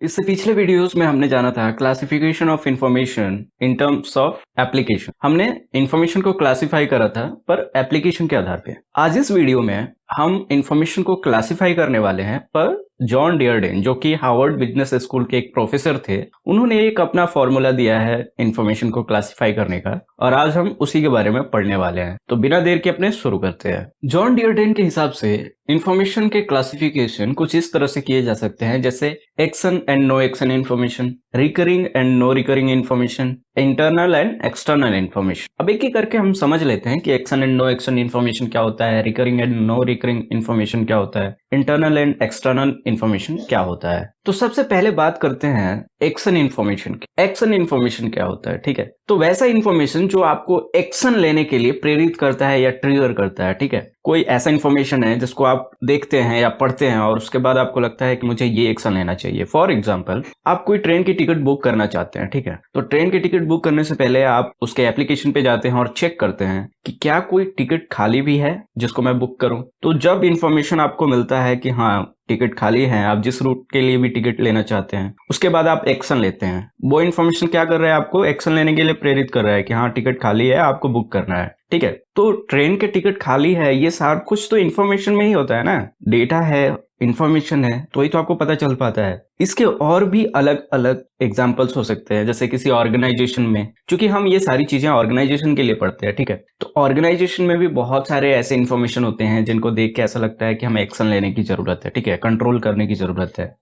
इससे पिछले वीडियोस में हमने जाना था classification of information in terms of application. हमने इंफॉर्मेशन को क्लासिफाई करा था पर एप्लीकेशन के आधार पे। आज इस वीडियो में हम इंफॉर्मेशन को क्लासिफाई करने वाले हैं पर जॉन डियरडेन जो कि हार्वर्ड बिजनेस स्कूल के एक प्रोफेसर थे, उन्होंने एक अपना फॉर्मूला दिया है इंफॉर्मेशन को क्लासिफाई करने का और आज हम उसी के बारे में पढ़ने वाले हैं। तो बिना देर के अपने शुरू करते हैं। जॉन डियरडेन के हिसाब से इंफॉर्मेशन के क्लासिफिकेशन कुछ इस तरह से किए जा सकते हैं जैसे action and no action information, recurring and no recurring information, internal and external information. अब एक एक करके हम समझ लेते हैं कि action and no action information क्या होता है, recurring and no recurring information क्या होता है, इंटरनल एंड एक्सटर्नल इंफॉर्मेशन क्या होता है। तो सबसे पहले बात करते हैं एक्शन इंफॉर्मेशन की। एक्शन इंफॉर्मेशन क्या होता है, ठीक है। तो वैसा इंफॉर्मेशन जो आपको एक्शन लेने के लिए प्रेरित करता है या ट्रिगर करता है, ठीक है। कोई ऐसा इंफॉर्मेशन है जिसको आप देखते हैं या पढ़ते हैं और उसके बाद आपको लगता है कि मुझे ये एक्शन लेना चाहिए। फॉर एग्जाम्पल, आप कोई ट्रेन की टिकट बुक करना चाहते हैं, ठीक है। तो ट्रेन की टिकट बुक करने से पहले आप उसके एप्लीकेशन पे जाते हैं और चेक करते हैं कि क्या कोई टिकट खाली भी है जिसको मैं बुक करूं। तो जब इंफॉर्मेशन आपको मिलता है कि हाँ टिकट खाली है, आप जिस रूट के लिए भी टिकट लेना चाहते हैं, उसके बाद आप एक्शन लेते हैं। वो इन्फॉर्मेशन क्या कर रहा है, आपको एक्शन लेने के लिए प्रेरित कर रहा है कि हाँ टिकट खाली है, आपको बुक करना है, ठीक है। तो ट्रेन के टिकट खाली है, ये सारा कुछ तो इन्फॉर्मेशन में ही होता है ना। डेटा है, इंफॉर्मेशन है, तो ही तो आपको पता चल पाता है। इसके और भी अलग अलग एग्जाम्पल्स हो सकते हैं, जैसे किसी ऑर्गेनाइजेशन में, क्योंकि हम ये सारी चीजें ऑर्गेनाइजेशन के लिए पढ़ते हैं, ठीक है। तो ऑर्गेनाइजेशन में भी बहुत सारे ऐसे इन्फॉर्मेशन होते हैं जिनको देख के ऐसा लगता है कि हमें एक्शन लेने की जरूरत है, ठीक है, कंट्रोल करने की जरूरत है।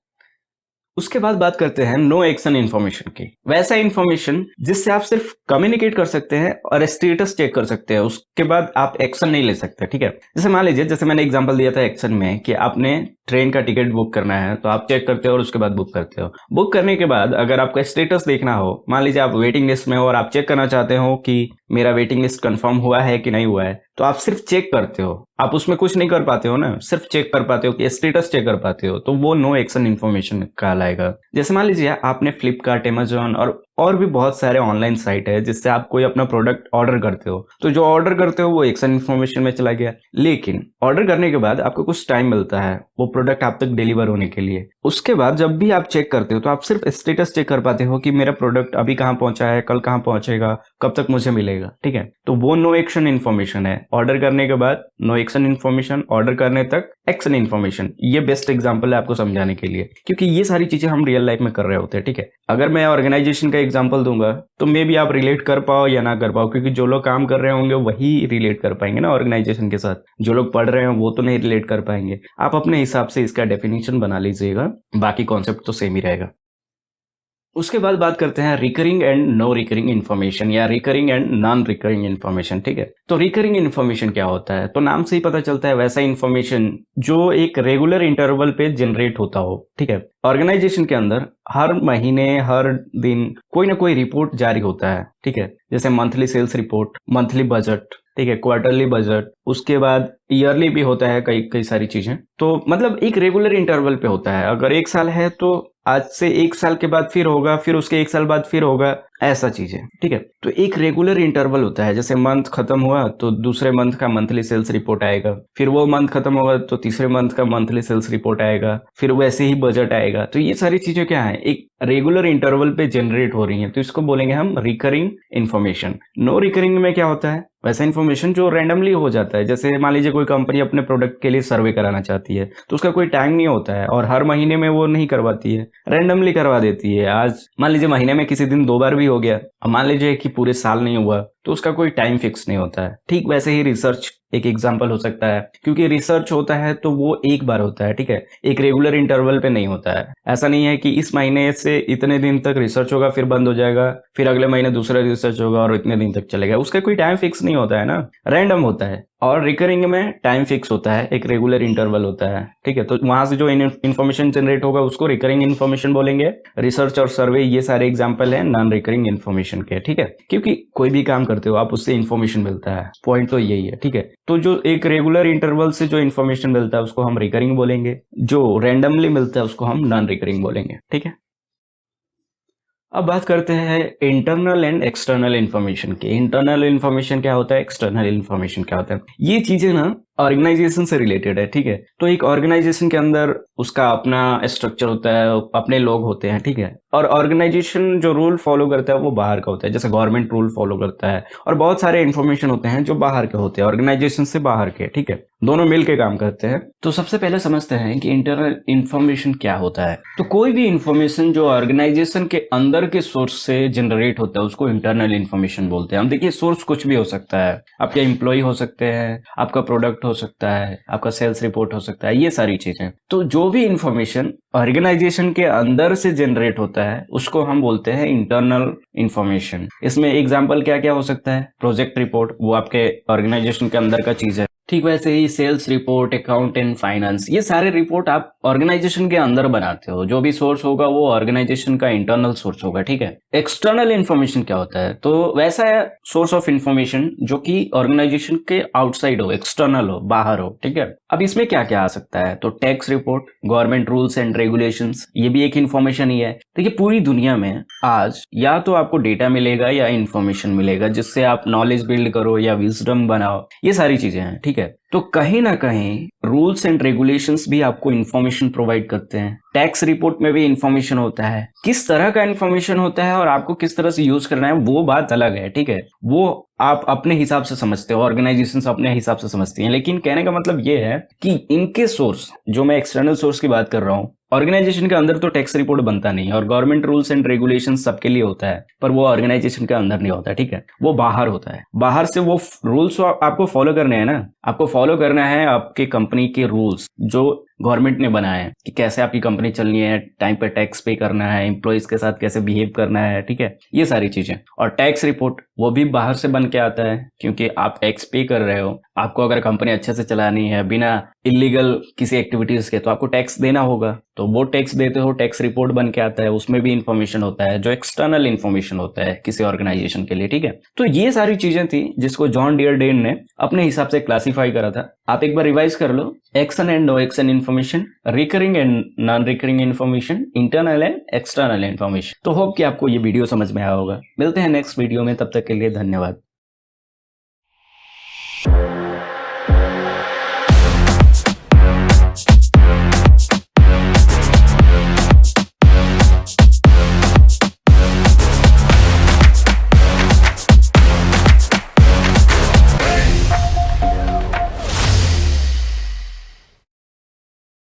उसके बाद बात करते हैं नो एक्शन इन्फॉर्मेशन की। वैसा इन्फॉर्मेशन जिससे आप सिर्फ कम्युनिकेट कर सकते हैं और स्टेटस चेक कर सकते हैं, उसके बाद आप एक्शन नहीं ले सकते, ठीक है। जैसे मान लीजिए, जैसे मैंने एग्जांपल दिया था एक्शन में कि आपने ट्रेन का टिकट बुक करना है, तो आप चेक करते हो और उसके बाद बुक करते हो। बुक करने के बाद अगर आपका स्टेटस देखना हो, मान लीजिए आप वेटिंग लिस्ट में हो और आप चेक करना चाहते हो कि मेरा वेटिंग लिस्ट कंफर्म हुआ है कि नहीं हुआ है, तो आप सिर्फ चेक करते हो, आप उसमें कुछ नहीं कर पाते हो ना, सिर्फ चेक कर पाते हो कि स्टेटस चेक कर पाते हो, तो वो नो एक्शन इन्फॉर्मेशन कहलाएगा। जैसे मान लीजिए आपने फ्लिपकार्ट, अमेजॉन और भी बहुत सारे ऑनलाइन साइट है जिससे आप कोई अपना प्रोडक्ट ऑर्डर करते हो, तो जो ऑर्डर करते हो वो एक्शन इन्फॉर्मेशन में चला गया। लेकिन ऑर्डर करने के बाद आपको कुछ टाइम मिलता है वो प्रोडक्ट आप तक डिलीवर होने के लिए। उसके बाद जब भी आप चेक करते हो तो आप सिर्फ स्टेटस चेक कर पाते हो कि मेरा प्रोडक्ट अभी कहाँ पहुंचा है, कल कहाँ पहुंचेगा, कब तक मुझे मिलेगा, ठीक है। तो वो नो एक्शन इन्फॉर्मेशन है। ऑर्डर करने के बाद नो एक्शन इन्फॉर्मेशन, ऑर्डर करने तक एक्शन इन्फॉर्मेशन। ये बेस्ट एग्जांपल है आपको समझाने के लिए, क्योंकि ये सारी चीजें हम रियल लाइफ में कर रहे होते हैं, ठीक है। अगर मैं ऑर्गेनाइजेशन का एग्जांपल दूंगा तो मे भी आप रिलेट कर पाओ या ना कर पाओ, क्योंकि जो लोग काम कर रहे होंगे वही रिलेट कर पाएंगे ना ऑर्गेनाइजेशन के साथ। जो लोग पढ़ रहे हैं वो तो नहीं रिलेट कर पाएंगे। आप अपने हिसाब से इसका डेफिनेशन बना लीजिएगा, बाकी कॉन्सेप्ट तो सेम ही रहेगा। उसके बाद बात करते हैं recurring and no recurring information या recurring and non recurring information, ठीक है। तो रिकरिंग इन्फॉर्मेशन क्या होता है, तो नाम से ही पता चलता है वैसा इन्फॉर्मेशन जो एक रेगुलर इंटरवल पे जनरेट होता हो, ठीक है। ऑर्गेनाइजेशन के अंदर हर महीने हर दिन कोई ना कोई रिपोर्ट जारी होता है, ठीक है। जैसे monthly sales report, monthly budget, ठीक है, क्वार्टरली बजट, उसके बाद ईयरली भी होता है, कई कई सारी चीजें। तो मतलब एक रेगुलर इंटरवल पे होता है। अगर एक साल है तो आज से एक साल के बाद फिर होगा, फिर उसके एक साल बाद फिर होगा, ऐसा चीजें, ठीक है। तो एक रेगुलर इंटरवल होता है। जैसे मंथ खत्म हुआ तो दूसरे मंथ का मंथली सेल्स रिपोर्ट आएगा, फिर वो मंथ खत्म होगा तो तीसरे मंथ का मंथली सेल्स रिपोर्ट आएगा, फिर वैसे ही बजट आएगा। तो ये सारी चीजें क्या है, एक रेगुलर इंटरवल पे जनरेट हो रही है, तो इसको बोलेंगे हम रिकरिंग इन्फॉर्मेशन। नो रिकरिंग में क्या होता है, वैसा इन्फॉर्मेशन जो रैंडमली हो जाता है। जैसे मान लीजिए कोई कंपनी अपने प्रोडक्ट के लिए सर्वे कराना चाहती है, तो उसका कोई टाइम नहीं होता है और हर महीने में वो नहीं करवाती है, रैंडमली करवा देती है। आज मान लीजिए महीने में किसी दिन 2 बार भी हो गया, अब मान लीजिए कि पूरे साल नहीं हुआ, तो उसका कोई टाइम फिक्स नहीं होता है। ठीक वैसे ही रिसर्च एक एग्जाम्पल हो सकता है, क्योंकि रिसर्च होता है तो वो एक बार होता है, ठीक है, एक रेगुलर इंटरवल पे नहीं होता है। ऐसा नहीं है कि इस महीने से इतने दिन तक रिसर्च होगा फिर बंद हो जाएगा, फिर अगले महीने दूसरा रिसर्च होगा और इतने दिन तक चलेगा। उसका कोई टाइम फिक्स नहीं होता है ना, रैंडम होता है। और रिकरिंग में टाइम फिक्स होता है, एक रेगुलर इंटरवल होता है, ठीक है। तो वहां से जो इन्फॉर्मेशन जनरेट होगा उसको रिकरिंग इन्फॉर्मेशन बोलेंगे। रिसर्च और सर्वे ये सारे एग्जाम्पल हैं नॉन रिकरिंग इन्फॉर्मेशन के, ठीक है। क्योंकि कोई भी काम करते हो आप, उससे इन्फॉर्मेशन मिलता है, पॉइंट तो यही है, ठीक है। तो जो एक रेगुलर इंटरवल से जो इन्फॉर्मेशन मिलता है उसको हम रिकरिंग बोलेंगे, जो रैंडमली मिलता है उसको हम नॉन रिकरिंग बोलेंगे, ठीक है। अब बात करते हैं इंटरनल एंड एक्सटर्नल इन्फॉर्मेशन की। इंटरनल इन्फॉर्मेशन क्या होता है, एक्सटर्नल इन्फॉर्मेशन क्या होता है। ये चीजें ना ऑर्गेनाइजेशन से रिलेटेड है, ठीक है। तो एक ऑर्गेनाइजेशन के अंदर उसका अपना स्ट्रक्चर होता है, अपने लोग होते हैं, ठीक है। और ऑर्गेनाइजेशन जो रूल फॉलो करता है वो बाहर का होता है, जैसे गवर्नमेंट रूल फॉलो करता है, और बहुत सारे इंफॉर्मेशन होते हैं जो बाहर के होते हैं, ऑर्गेनाइजेशन से बाहर के, ठीक है। दोनों मिलके काम करते हैं। तो सबसे पहले समझते हैं कि इंटरनल इंफॉर्मेशन क्या होता है। तो कोई भी इंफॉर्मेशन जो ऑर्गेनाइजेशन के अंदर के सोर्स से जनरेट होता है उसको इंटरनल इंफॉर्मेशन बोलते हैं। हम देखिए, सोर्स कुछ भी हो सकता है, आपके एम्प्लॉय हो सकते हैं, आपका प्रोडक्ट हो सकता है, आपका सेल्स रिपोर्ट हो सकता है, ये सारी चीजें। तो जो भी इंफॉर्मेशन ऑर्गेनाइजेशन के अंदर से जनरेट होता है उसको हम बोलते हैं इंटरनल इंफॉर्मेशन। इसमें एग्जांपल क्या क्या हो सकता है? प्रोजेक्ट रिपोर्ट, वो आपके ऑर्गेनाइजेशन के अंदर का चीज है। ठीक वैसे ही सेल्स रिपोर्ट, अकाउंटेंट, फाइनेंस, ये सारे रिपोर्ट आप ऑर्गेनाइजेशन के अंदर बनाते हो। जो भी सोर्स होगा वो ऑर्गेनाइजेशन का इंटरनल सोर्स होगा, ठीक है। एक्सटर्नल इंफॉर्मेशन क्या होता है? तो वैसा है सोर्स ऑफ इंफॉर्मेशन जो कि ऑर्गेनाइजेशन के आउटसाइड हो, एक्सटर्नल हो, बाहर हो, ठीक है। अब इसमें क्या क्या आ सकता है? तो tax report, government rules and regulations, ये भी एक इंफॉर्मेशन ही है। देखिए, पूरी दुनिया में आज या तो आपको डेटा मिलेगा या इंफॉर्मेशन मिलेगा जिससे आप नॉलेज बिल्ड करो या विजडम बनाओ, ये सारी चीजें हैं, ठीक है। तो कहीं ना कहीं रूल्स एंड रेगुलेशंस भी आपको इंफॉर्मेशन प्रोवाइड करते हैं। टैक्स रिपोर्ट में भी इंफॉर्मेशन होता है, किस तरह का इंफॉर्मेशन होता है और आपको किस तरह से यूज करना है वो बात अलग है, ठीक है। वो आप अपने हिसाब से समझते हो, ऑर्गेनाइजेशंस अपने हिसाब से समझती हैं। लेकिन कहने का मतलब ये है कि इनके सोर्स, जो मैं एक्सटर्नल सोर्स की बात कर रहा हूँ, ऑर्गेनाइजेशन के अंदर तो टैक्स रिपोर्ट बनता नहीं है, और गवर्नमेंट रूल्स एंड रेगुलेशन सबके लिए होता है, पर वो ऑर्गेनाइजेशन के अंदर नहीं होता, ठीक है। वो बाहर होता है। बाहर से वो रूल्स आपको फॉलो करने हैं ना, आपको फॉलो करना है आपके कंपनी के रूल्स जो गवर्नमेंट ने बनाए हैं कि कैसे आपकी कंपनी चलनी है, टाइम पे टैक्स पे करना है, एम्प्लॉइज के साथ कैसे बिहेव करना है, ठीक है, ये सारी चीजें। और टैक्स रिपोर्ट वो भी बाहर से बन के आता है, क्योंकि आप टैक्स पे कर रहे हो। आपको अगर कंपनी अच्छे से चलानी है बिना इलीगल किसी एक्टिविटीज के, तो आपको टैक्स देना होगा, तो वो टैक्स देते हो, टैक्स रिपोर्ट बन के आता है, उसमें भी इंफॉर्मेशन होता है जो एक्सटर्नल इंफॉर्मेशन होता है किसी ऑर्गेनाइजेशन के लिए, ठीक है। तो ये सारी चीजें थी जिसको जॉन डियरडेन ने अपने हिसाब से क्लासिफाई करा था। आप एक बार रिवाइज कर लो। Action and no action information, recurring and non recurring information, internal and external information. तो होप कि आपको ये वीडियो समझ में आया होगा। मिलते हैं नेक्स्ट वीडियो में, तब तक के लिए धन्यवाद।